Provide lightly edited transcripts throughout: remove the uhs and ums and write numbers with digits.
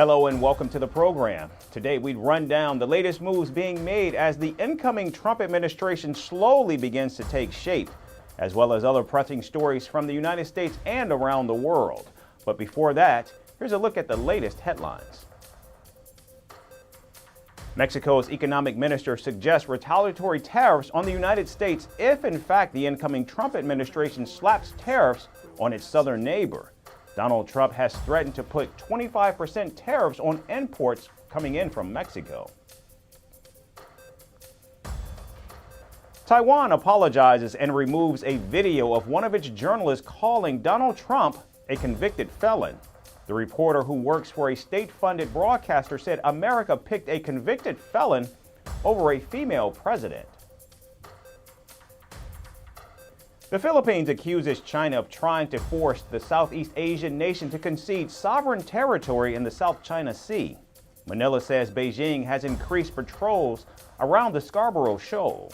Hello and welcome to the program. Today we run down the latest moves being made as the incoming Trump administration slowly begins to take shape, as well as other pressing stories from the United States and around the world. But before that, here's a look at the latest headlines. Mexico's economic minister suggests retaliatory tariffs on the United States if, in fact, the incoming Trump administration slaps tariffs on its southern neighbor. Donald Trump has threatened to put 25% tariffs on imports coming in from Mexico. Taiwan apologizes and removes a video of one of its journalists calling Donald Trump a convicted felon. The reporter, who works for a state-funded broadcaster, said America picked a convicted felon over a female president. The Philippines accuses China of trying to force the Southeast Asian nation to concede sovereign territory in the South China Sea. Manila says Beijing has increased patrols around the Scarborough Shoal.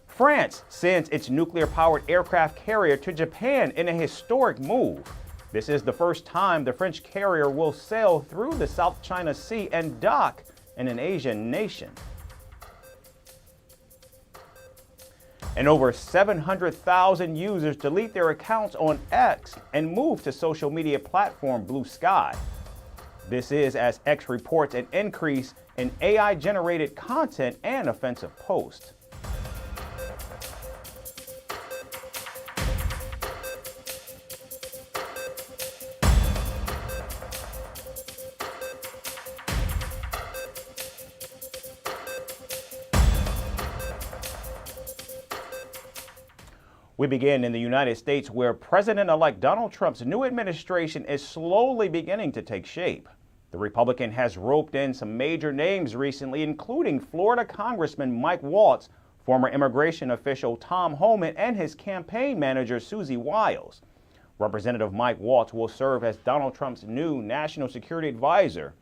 France sends its nuclear-powered aircraft carrier to Japan in a historic move. This is the first time the French carrier will sail through the South China Sea and dock in an Asian nation. And over 700,000 users delete their accounts on X and move to social media platform Blue Sky. This is as X reports an increase in AI-generated content and offensive posts. We begin in the United States, where President-elect Donald Trump's new administration is slowly beginning to take shape. The Republican has roped in some major names recently, including Florida Congressman Mike Waltz, former immigration official Tom Homan, and his campaign manager Susie Wiles. Representative Mike Waltz will serve as Donald Trump's new national security advisor.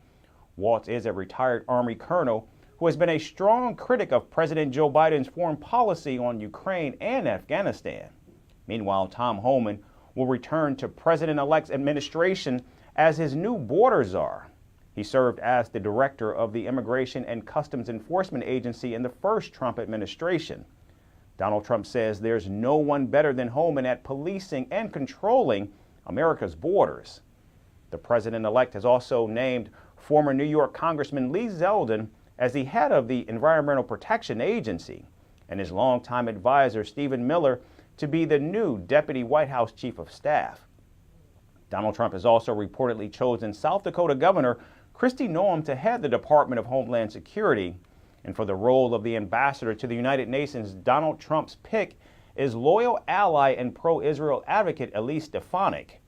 Waltz is a retired Army colonel who has been a strong critic of President Joe Biden's foreign policy on Ukraine and Afghanistan. Meanwhile, Tom Homan will return to President-elect's administration as his new border czar. He served as the director of the Immigration and Customs Enforcement Agency in the first Trump administration. Donald Trump says there's no one better than Homan at policing and controlling America's borders. The president-elect has also named former New York Congressman Lee Zeldin as the head of the Environmental Protection Agency, and his longtime advisor Stephen Miller to be the new Deputy White House Chief of Staff. Donald Trump has also reportedly chosen South Dakota Governor Kristi Noem to head the Department of Homeland Security, and for the role of the ambassador to the United Nations, Donald Trump's pick is loyal ally and pro-Israel advocate Elise Stefanik.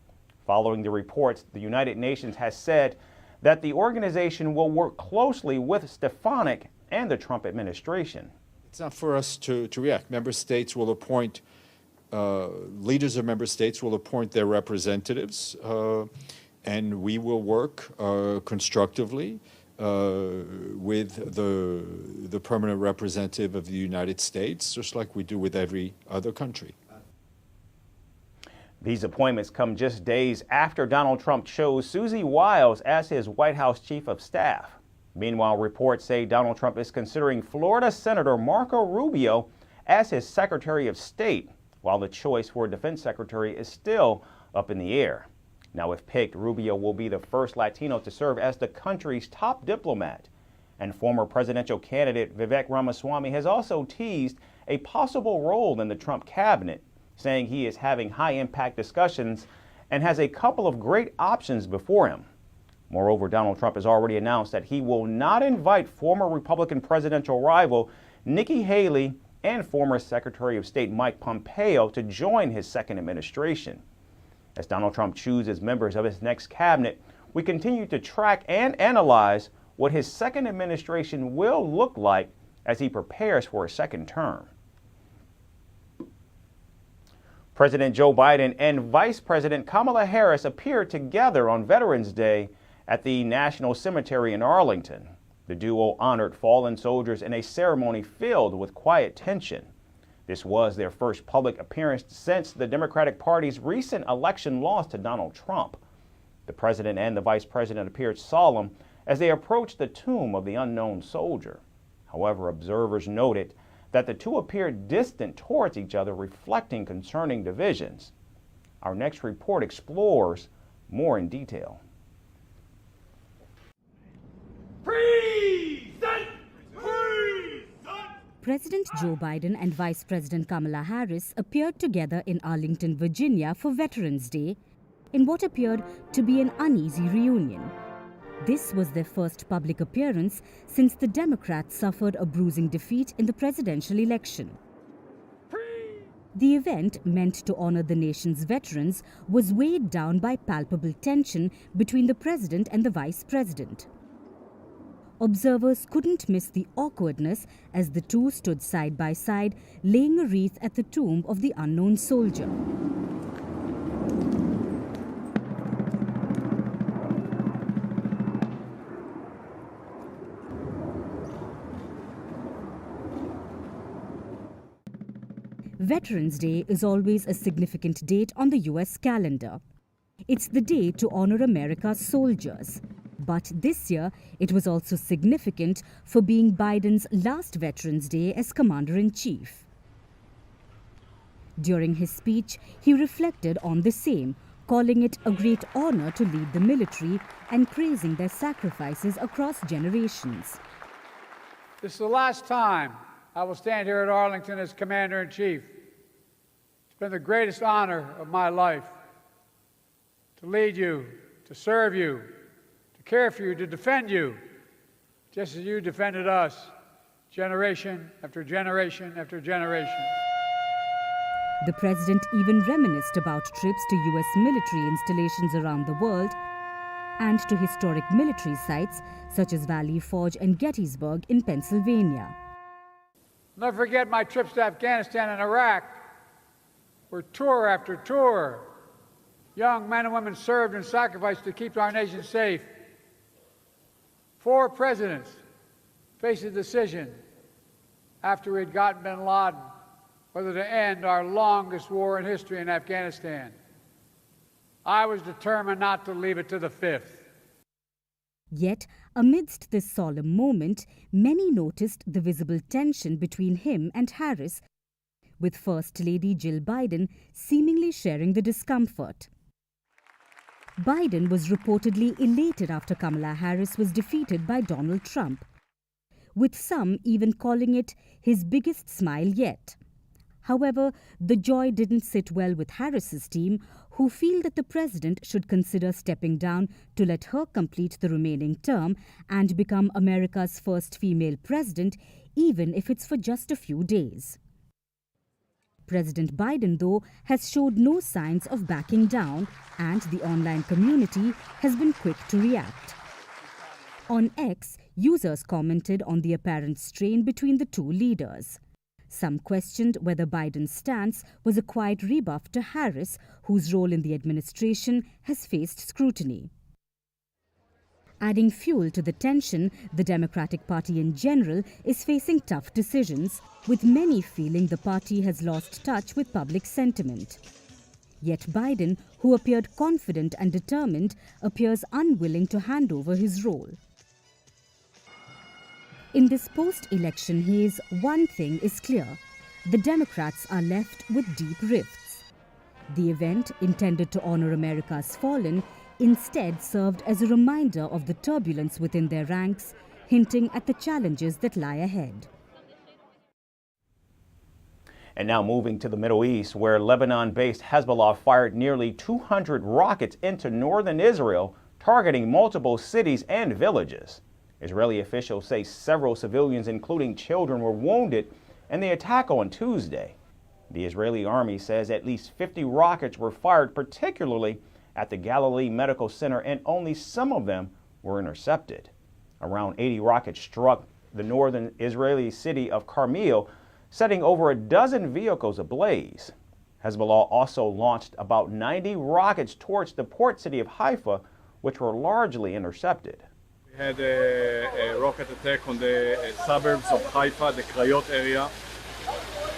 Following the reports, the United Nations has said that the organization will work closely with Stefanik and the Trump administration. It's not for us to react. Member states will appoint, leaders of member states will appoint their representatives, and we will work constructively with the permanent representative of the United States, just like we do with every other country. These appointments come just days after Donald Trump chose Susie Wiles as his White House Chief of Staff. Meanwhile, reports say Donald Trump is considering Florida Senator Marco Rubio as his Secretary of State, while the choice for Defense Secretary is still up in the air. Now, if picked, Rubio will be the first Latino to serve as the country's top diplomat. And former presidential candidate Vivek Ramaswamy has also teased a possible role in the Trump cabinet, saying he is having high-impact discussions and has a couple of great options before him. Moreover, Donald Trump has already announced that he will not invite former Republican presidential rival Nikki Haley and former Secretary of State Mike Pompeo to join his second administration. As Donald Trump chooses members of his next cabinet, we continue to track and analyze what his second administration will look like as he prepares for a second term. President Joe Biden and Vice President Kamala Harris appeared together on Veterans Day at the National Cemetery in Arlington. The duo honored fallen soldiers in a ceremony filled with quiet tension. This was their first public appearance since the Democratic Party's recent election loss to Donald Trump. The president and the vice president appeared solemn as they approached the tomb of the unknown soldier. However, observers noted that the two appeared distant towards each other, reflecting concerning divisions. Our next report explores more in detail. President Joe Biden and Vice President Kamala Harris appeared together in Arlington, Virginia for Veterans Day in what appeared to be an uneasy reunion. This was their first public appearance since the Democrats suffered a bruising defeat in the presidential election. The event, meant to honor the nation's veterans, was weighed down by palpable tension between the president and the vice president. Observers couldn't miss the awkwardness as the two stood side by side, laying a wreath at the tomb of the unknown soldier. Veterans Day is always a significant date on the US calendar. It's the day to honor America's soldiers. But this year, it was also significant for being Biden's last Veterans Day as Commander-in-Chief. During his speech, he reflected on the same, calling it a great honor to lead the military and praising their sacrifices across generations. This is the last time I will stand here at Arlington as Commander-in-Chief. It's been the greatest honor of my life to lead you, to serve you, to care for you, to defend you, just as you defended us, generation after generation after generation. The president even reminisced about trips to US military installations around the world and to historic military sites such as Valley Forge and Gettysburg in Pennsylvania. I'll never forget my trips to Afghanistan and Iraq, where tour after tour, young men and women served and sacrificed to keep our nation safe. 4 presidents faced a decision after we'd gotten bin Laden whether to end our longest war in history in Afghanistan. I was determined not to leave it to the 5th. Yet, amidst this solemn moment, many noticed the visible tension between him and Harris, with First Lady Jill Biden seemingly sharing the discomfort. Biden was reportedly elated after Kamala Harris was defeated by Donald Trump, with some even calling it his biggest smile yet. However, the joy didn't sit well with Harris's team, who feel that the president should consider stepping down to let her complete the remaining term and become America's first female president, even if it's for just a few days. President Biden, though, has showed no signs of backing down, and the online community has been quick to react. On X, users commented on the apparent strain between the two leaders. Some questioned whether Biden's stance was a quiet rebuff to Harris, whose role in the administration has faced scrutiny. Adding fuel to the tension, the Democratic Party in general is facing tough decisions, with many feeling the party has lost touch with public sentiment. Yet Biden, who appeared confident and determined, appears unwilling to hand over his role. In this post-election haze, one thing is clear: the Democrats are left with deep rifts. The event, intended to honor America's fallen, instead served as a reminder of the turbulence within their ranks, hinting at the challenges that lie ahead. And now moving to the Middle East, where Lebanon-based Hezbollah fired nearly 200 rockets into northern Israel, targeting multiple cities and villages. Israeli officials say several civilians, including children, were wounded in the attack on Tuesday. The Israeli army says at least 50 rockets were fired, particularly at the Galilee Medical Center, and only some of them were intercepted. Around 80 rockets struck the northern Israeli city of Carmel, setting over a dozen vehicles ablaze. Hezbollah also launched about 90 rockets towards the port city of Haifa, which were largely intercepted. We had a rocket attack on the suburbs of Haifa, the Krayot area.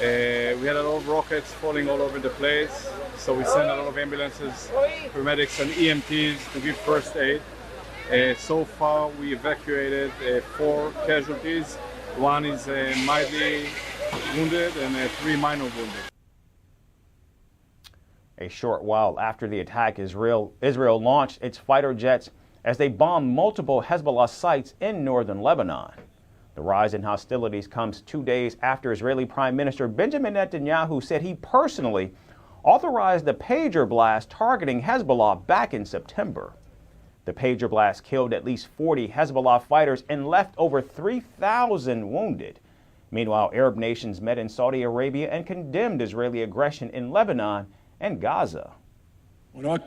We had a lot of rockets falling all over the place, so we sent a lot of ambulances, paramedics and EMTs to give first aid. So far we evacuated 4 casualties. 1 is mildly wounded and 3 minor wounded. A short while after the attack, Israel launched its fighter jets as they bombed multiple Hezbollah sites in northern Lebanon. The rise in hostilities comes 2 days after Israeli Prime Minister Benjamin Netanyahu said he personally authorized the pager blast targeting Hezbollah back in September. The pager blast killed at least 40 Hezbollah fighters and left over 3,000 wounded. Meanwhile, Arab nations met in Saudi Arabia and condemned Israeli aggression in Lebanon and Gaza. The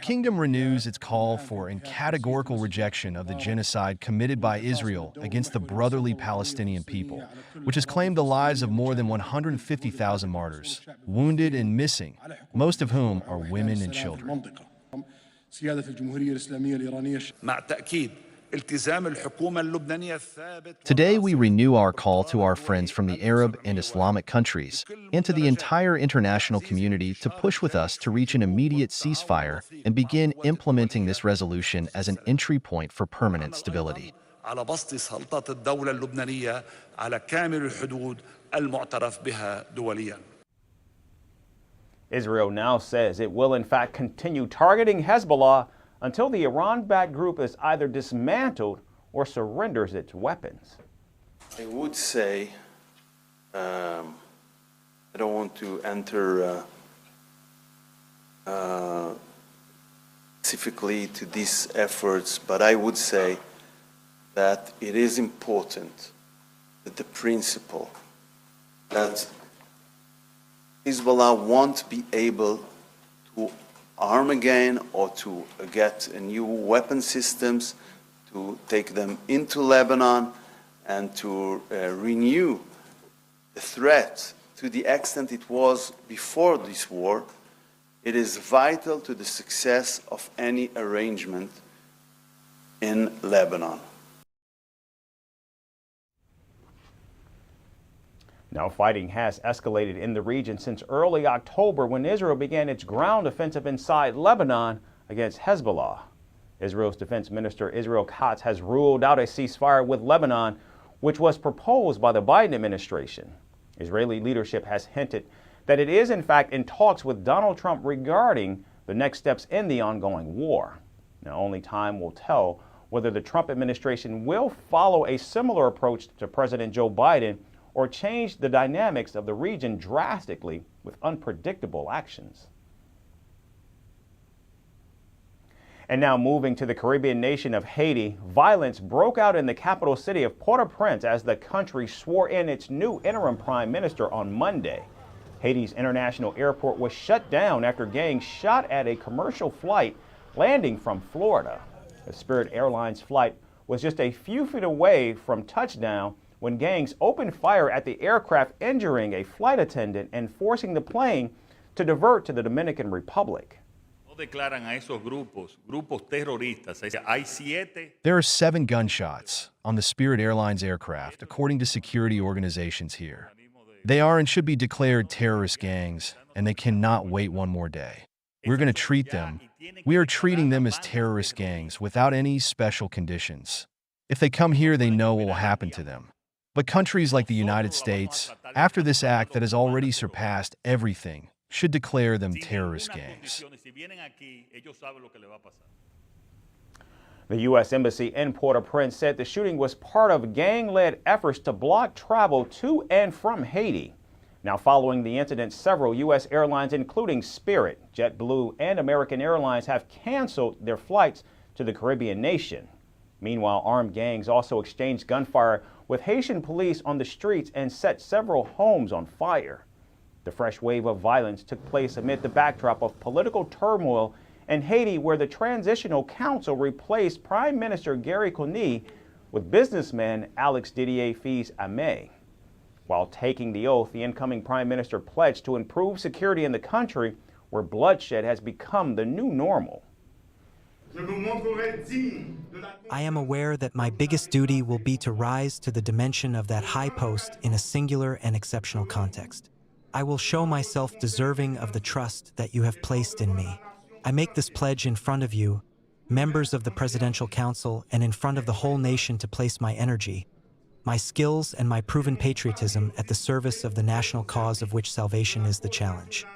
kingdom renews its call for and categorical rejection of the genocide committed by Israel against the brotherly Palestinian people, which has claimed the lives of more than 150,000 martyrs, wounded and missing, most of whom are women and children. Today, we renew our call to our friends from the Arab and Islamic countries and to the entire international community to push with us to reach an immediate ceasefire and begin implementing this resolution as an entry point for permanent stability. Israel now says it will in fact continue targeting Hezbollah until the Iran-backed group is either dismantled or surrenders its weapons. I would say, I don't want to enter specifically to these efforts, but I would say that it is important that the principle that Hezbollah won't be able to arm again or to get new weapon systems, to take them into Lebanon and to renew the threat to the extent it was before this war. It is vital to the success of any arrangement in Lebanon. Now, fighting has escalated in the region since early October when Israel began its ground offensive inside Lebanon against Hezbollah. Israel's Defense Minister Israel Katz has ruled out a ceasefire with Lebanon, which was proposed by the Biden administration. Israeli leadership has hinted that it is in fact in talks with Donald Trump regarding the next steps in the ongoing war. Now, only time will tell whether the Trump administration will follow a similar approach to President Joe Biden or change the dynamics of the region drastically with unpredictable actions. And now moving to the Caribbean nation of Haiti, violence broke out in the capital city of Port-au-Prince as the country swore in its new interim prime minister on Monday. Haiti's international airport was shut down after gangs shot at a commercial flight landing from Florida. The Spirit Airlines flight was just a few feet away from touchdown when gangs opened fire at the aircraft, injuring a flight attendant and forcing the plane to divert to the Dominican Republic. There are 7 gunshots on the Spirit Airlines aircraft, according to security organizations here. They are and should be declared terrorist gangs, and they cannot wait one more day. We're going to treat them. We are treating them as terrorist gangs without any special conditions. If they come here, they know what will happen to them. But countries like the United States, after this act that has already surpassed everything, should declare them terrorist gangs. The U.S. Embassy in Port-au-Prince said the shooting was part of gang-led efforts to block travel to and from Haiti. Now, following the incident, several U.S. airlines, including Spirit, JetBlue, and American Airlines, have canceled their flights to the Caribbean nation. Meanwhile, armed gangs also exchanged gunfire with Haitian police on the streets and set several homes on fire. The fresh wave of violence took place amid the backdrop of political turmoil in Haiti, where the Transitional Council replaced Prime Minister Gary Conille with businessman Alex Didier Fils-Aimé. While taking the oath, the incoming Prime Minister pledged to improve security in the country, where bloodshed has become the new normal. I am aware that my biggest duty will be to rise to the dimension of that high post in a singular and exceptional context. I will show myself deserving of the trust that you have placed in me. I make this pledge in front of you, members of the Presidential Council, and in front of the whole nation to place my energy, my skills, and my proven patriotism at the service of the national cause of which salvation is the challenge.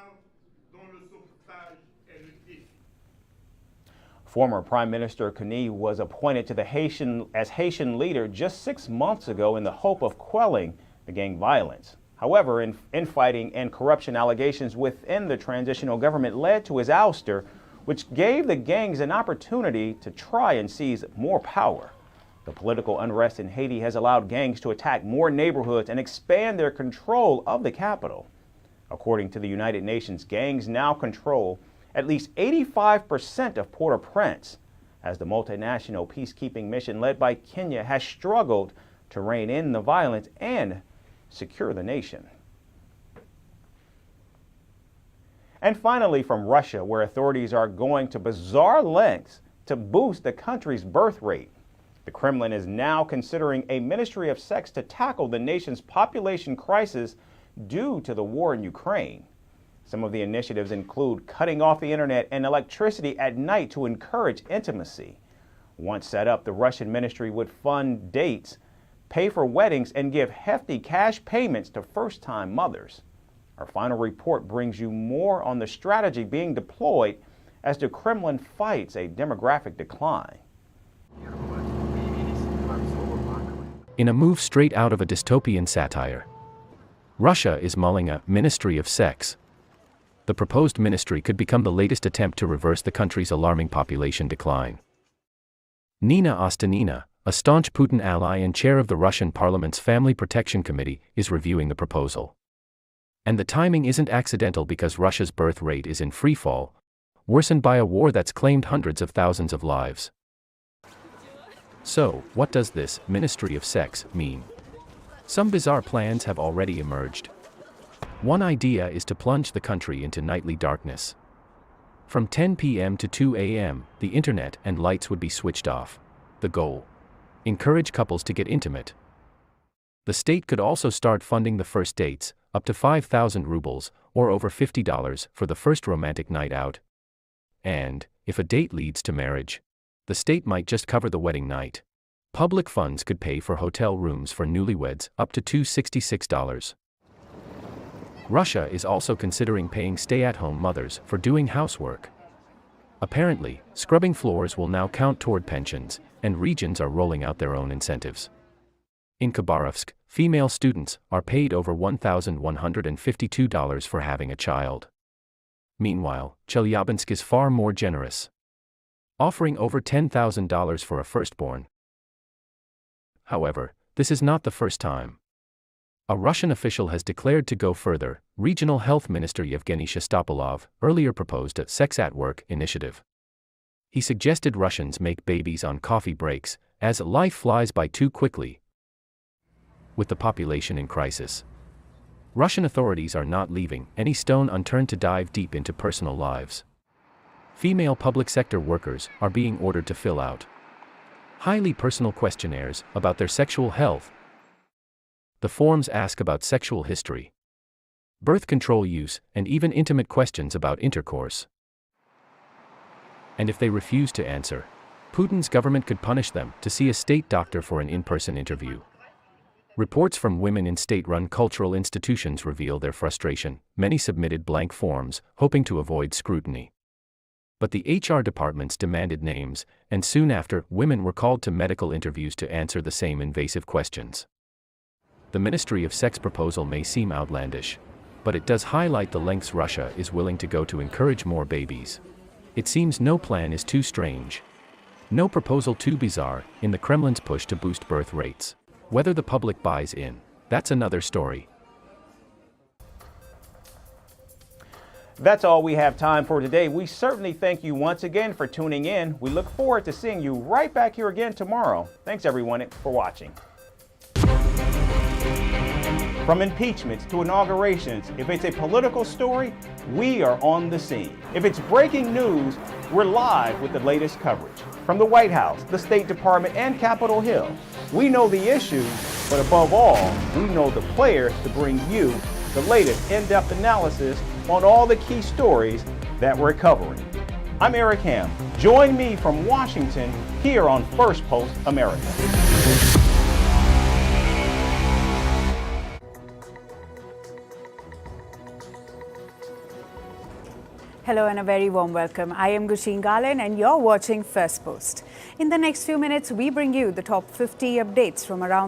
Former Prime Minister Kony was appointed to the Haitian leader just 6 months ago in the hope of quelling the gang violence. However, infighting and corruption allegations within the transitional government led to his ouster, which gave the gangs an opportunity to try and seize more power. The political unrest in Haiti has allowed gangs to attack more neighborhoods and expand their control of the capital. According to the United Nations, gangs now control at least 85% of Port-au-Prince, as the multinational peacekeeping mission led by Kenya has struggled to rein in the violence and secure the nation. And finally, from Russia, where authorities are going to bizarre lengths to boost the country's birth rate. The Kremlin is now considering a ministry of sex to tackle the nation's population crisis due to the war in Ukraine. Some of the initiatives include cutting off the internet and electricity at night to encourage intimacy. Once set up, the Russian ministry would fund dates, pay for weddings, and give hefty cash payments to first-time mothers. Our final report brings you more on the strategy being deployed as the Kremlin fights a demographic decline. In a move straight out of a dystopian satire, Russia is mulling a ministry of sex. The proposed ministry could become the latest attempt to reverse the country's alarming population decline. Nina Ostanina, a staunch Putin ally and chair of the Russian parliament's Family Protection Committee, is reviewing the proposal. And the timing isn't accidental because Russia's birth rate is in free fall, worsened by a war that's claimed hundreds of thousands of lives. So, what does this ministry of sex mean? Some bizarre plans have already emerged. One idea is to plunge the country into nightly darkness. From 10 p.m. to 2 a.m., the internet and lights would be switched off. The goal: encourage couples to get intimate. The state could also start funding the first dates, up to 5,000 rubles, or over $50 for the first romantic night out. And, if a date leads to marriage, the state might just cover the wedding night. Public funds could pay for hotel rooms for newlyweds, up to $266. Russia is also considering paying stay-at-home mothers for doing housework. Apparently, scrubbing floors will now count toward pensions, and regions are rolling out their own incentives. In Khabarovsk, female students are paid over $1,152 for having a child. Meanwhile, Chelyabinsk is far more generous, offering over $10,000 for a firstborn. However, this is not the first time. A Russian official has declared to go further. Regional Health Minister Yevgeny Shestopolov earlier proposed a Sex at Work initiative. He suggested Russians make babies on coffee breaks, as life flies by too quickly. With the population in crisis, Russian authorities are not leaving any stone unturned to dive deep into personal lives. Female public sector workers are being ordered to fill out highly personal questionnaires about their sexual health. The forms ask about sexual history, birth control use, and even intimate questions about intercourse. And if they refuse to answer, Putin's government could punish them to see a state doctor for an in-person interview. Reports from women in state-run cultural institutions reveal their frustration. Many submitted blank forms, hoping to avoid scrutiny. But the HR departments demanded names, and soon after, women were called to medical interviews to answer the same invasive questions. The Ministry of Sex proposal may seem outlandish, but it does highlight the lengths Russia is willing to go to encourage more babies. It seems no plan is too strange, no proposal too bizarre, in the Kremlin's push to boost birth rates. Whether the public buys in, that's another story. That's all we have time for today. We certainly thank you once again for tuning in. We look forward to seeing you right back here again tomorrow. Thanks everyone for watching. From impeachments to inaugurations, if it's a political story, we are on the scene. If it's breaking news, we're live with the latest coverage. From the White House, the State Department, and Capitol Hill, we know the issues, but above all, we know the players to bring you the latest in-depth analysis on all the key stories that we're covering. I'm Eric Ham. Join me from Washington here on Firstpost America. Hello and a very warm welcome. I am Gushin Garland and you're watching Firstpost. In the next few minutes, we bring you the top 50 updates from around the